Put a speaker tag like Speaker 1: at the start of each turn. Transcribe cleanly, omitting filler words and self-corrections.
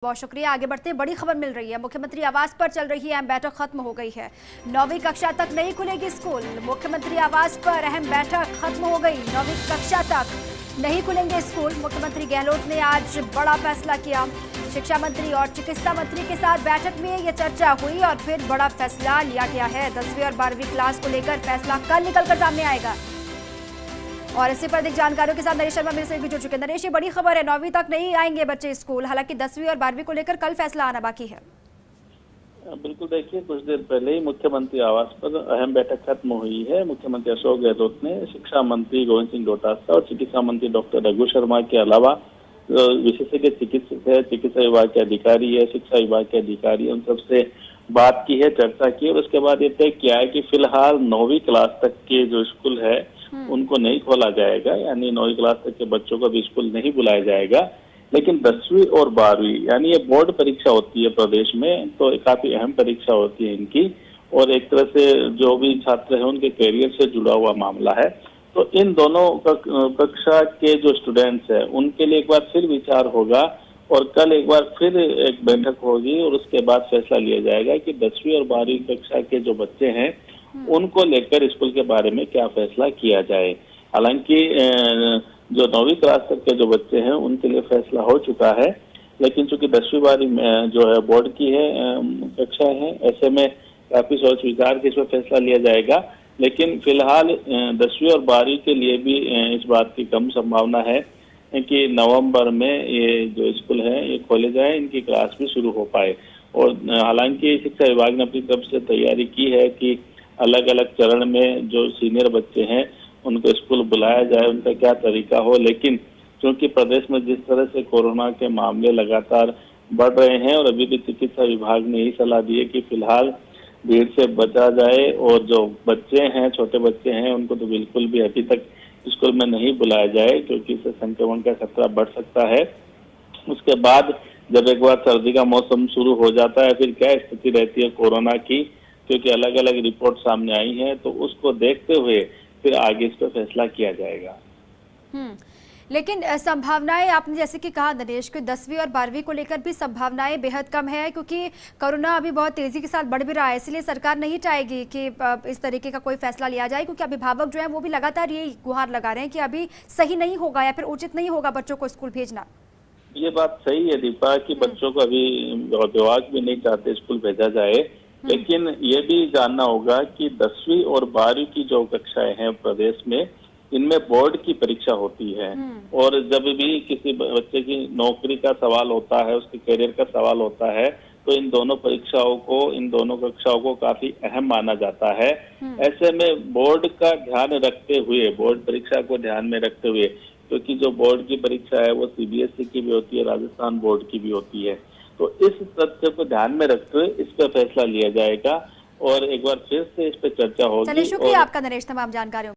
Speaker 1: बहुत शुक्रिया। आगे बढ़ते बड़ी खबर मिल रही है। मुख्यमंत्री आवास पर चल रही अहम बैठक खत्म हो गई है। 9वीं कक्षा तक नहीं खुलेगी स्कूल। मुख्यमंत्री आवास पर अहम बैठक खत्म हो गई। 9वीं कक्षा तक नहीं खुलेंगे स्कूल। मुख्यमंत्री गहलोत ने आज बड़ा फैसला किया। शिक्षा मंत्री और चिकित्सा मंत्री के साथ बैठक में ये चर्चा हुई और फिर बड़ा फैसला लिया गया है। 10वीं और 12वीं क्लास को लेकर फैसला कल निकलकर सामने आएगा। और इसी पर अधिक जानकारियों के साथ नरेश शर्मा मेरे से भी जुड़ चुके हैं। नरेश, ये बड़ी खबर है, 9वीं तक नहीं आएंगे बच्चे स्कूल, हालांकि 10वीं और 12वीं को लेकर कल फैसला आना बाकी है।
Speaker 2: बिल्कुल, देखिए कुछ देर पहले ही मुख्यमंत्री आवास पर अहम बैठक खत्म हुई है। मुख्यमंत्री अशोक गहलोत ने शिक्षा मंत्री गोविंद सिंह डोटासरा और चिकित्सा मंत्री डॉक्टर रघु शर्मा के अलावा विशेषज्ञ चिकित्सक है, चिकित्सा विभाग के अधिकारी है, शिक्षा विभाग के अधिकारी है, उन सबसे बात की है, चर्चा की और उसके बाद ये तय किया है कि फिलहाल 9वीं क्लास तक के जो स्कूल है उनको नहीं खोला जाएगा, यानी 9वीं क्लास तक के बच्चों को भी स्कूल नहीं बुलाया जाएगा। लेकिन 10वीं और 12वीं यानी ये बोर्ड परीक्षा होती है प्रदेश में, तो काफी अहम परीक्षा होती है इनकी और एक तरह से जो भी छात्र हैं उनके करियर से जुड़ा हुआ मामला है। तो इन दोनों कक्षा के जो स्टूडेंट्स हैं उनके लिए एक बार फिर विचार होगा और कल एक बार फिर एक बैठक होगी और उसके बाद फैसला लिया जाएगा कि 10वीं और 12वीं कक्षा के जो बच्चे हैं उनको लेकर स्कूल के बारे में क्या फैसला किया जाए। हालांकि जो 9वीं क्लास तक के जो बच्चे हैं उनके लिए फैसला हो चुका है, लेकिन चूंकि 10वीं 12वीं जो है बोर्ड की है कक्षा है, ऐसे में काफी सोच विचार के इसमें फैसला लिया जाएगा। लेकिन फिलहाल 10वीं और 12वीं के लिए भी इस बात की कम संभावना है कि नवंबर में ये जो स्कूल है ये खोले जाए, इनकी क्लास भी शुरू हो पाए। और हालांकि शिक्षा विभाग ने अपनी तरफ से तैयारी की है कि अलग अलग चरण में जो सीनियर बच्चे हैं उनको स्कूल बुलाया जाए, उनका क्या तरीका हो। लेकिन क्योंकि प्रदेश में जिस तरह से कोरोना के मामले लगातार बढ़ रहे हैं और अभी भी चिकित्सा विभाग ने यही सलाह दी है कि फिलहाल भीड़ से बचा जाए और जो बच्चे हैं, छोटे बच्चे हैं, उनको तो बिल्कुल भी अभी तक स्कूल में नहीं बुलाया जाए क्योंकि इससे संक्रमण का खतरा बढ़ सकता है। उसके बाद जब एक बार सर्दी का मौसम शुरू हो जाता है फिर क्या स्थिति रहती है कोरोना की, क्योंकि अलग अलग रिपोर्ट सामने आई हैं, तो उसको देखते हुए फिर आगे इस पर फैसला किया जाएगा।
Speaker 1: लेकिन संभावनाएं आपने जैसे कि कहा नरेश कि 10वीं और 12वीं को लेकर भी संभावनाएं बेहद कम है, क्योंकि कोरोना अभी बहुत तेजी के साथ बढ़ भी रहा है। इसलिए सरकार नहीं चाहेगी कि इस तरीके का कोई फैसला लिया जाए, क्योंकि अभिभावक जो है वो भी लगातार यही गुहार लगा रहे हैं कि अभी सही नहीं होगा या फिर उचित नहीं होगा बच्चों को स्कूल भेजना।
Speaker 2: ये बात सही है दीपा कि बच्चों को अभी अभिभावक भी नहीं चाहते स्कूल भेजा जाए, लेकिन ये भी जानना होगा कि 10वीं और 12वीं की जो कक्षाएं हैं प्रदेश में, इनमें बोर्ड की परीक्षा होती है और जब भी किसी बच्चे की नौकरी का सवाल होता है, उसके करियर का सवाल होता है, तो इन दोनों परीक्षाओं को, इन दोनों कक्षाओं को काफी अहम माना जाता है। ऐसे में बोर्ड का ध्यान रखते हुए, बोर्ड परीक्षा को ध्यान में रखते हुए, क्योंकि जो बोर्ड की परीक्षा है वो सीबीएसई की भी होती है, राजस्थान बोर्ड की भी होती है, तो इस तथ्य को ध्यान में रखते हुए इस पर फैसला लिया जाएगा और एक बार फिर से इस पर चर्चा होगी।
Speaker 1: चलिए, शुक्रिया आपका नरेश तमाम जानकारियों।